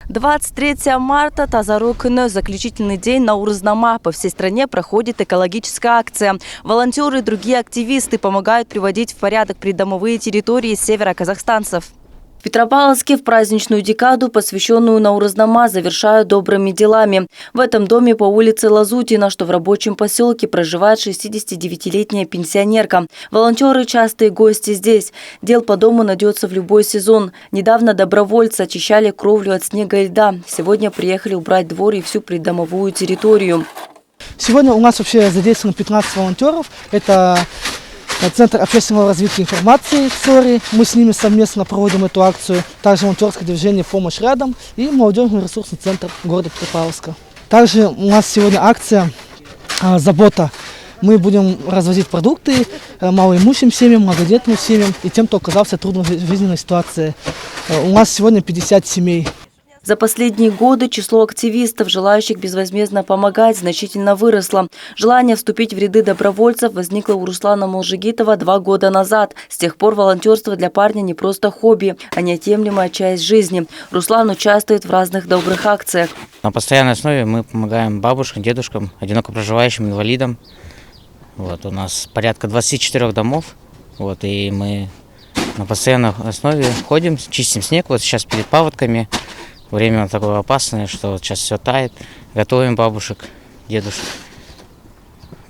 23 марта – Тазару күні, заключительный день Наурызнама. По всей стране проходит экологическая акция. Волонтеры и другие активисты помогают приводить в порядок придомовые территории севера казахстанцев. В Петропавловске в праздничную декаду, посвященную Наурызнама, завершают добрыми делами. В этом доме по улице Лазутина, что в рабочем поселке, проживает 69-летняя пенсионерка. Волонтеры – частые гости здесь. Дел по дому найдется в любой сезон. Недавно добровольцы очищали кровлю от снега и льда. Сегодня приехали убрать двор и всю придомовую территорию. Сегодня у нас вообще задействовано 15 волонтеров. Это Центр общественного развития информации ЦОРИ. Мы с ними совместно проводим эту акцию. Также волонтерское движение «Помощь рядом» и молодежный ресурсный центр города Петропавловска. Также у нас сегодня акция «Забота». Мы будем развозить продукты малоимущим семьям, многодетным семьям и тем, кто оказался в трудной жизненной ситуации. У нас сегодня 50 семей. За последние годы число активистов, желающих безвозмездно помогать, значительно выросло. Желание вступить в ряды добровольцев возникло у Руслана Молжигитова 2 года назад. С тех пор волонтерство для парня не просто хобби, а неотъемлемая часть жизни. Руслан участвует в разных добрых акциях. На постоянной основе мы помогаем бабушкам, дедушкам, одиноко проживающим инвалидам. У нас порядка 24 домов, и мы на постоянной основе ходим, чистим снег. Сейчас перед паводками. Время такое опасное, что сейчас все тает. Готовим бабушек, дедушек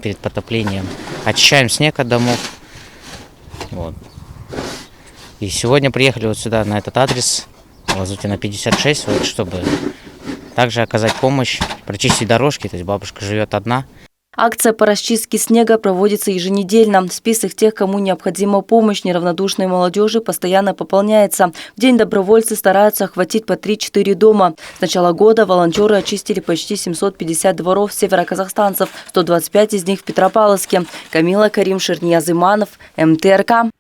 перед потоплением. Очищаем снег от домов. И сегодня приехали сюда, на этот адрес, Лазутина 56, чтобы также оказать помощь, прочистить дорожки. То есть бабушка живет одна. Акция по расчистке снега проводится еженедельно. Список тех, кому необходима помощь неравнодушной молодежи, постоянно пополняется. В день добровольцы стараются охватить по 3-4 дома. С начала года волонтеры очистили почти 750 дворов североказахстанцев, 125 из них в Петропавловске. Камила Карим, Шерния Зыманов, МТРК.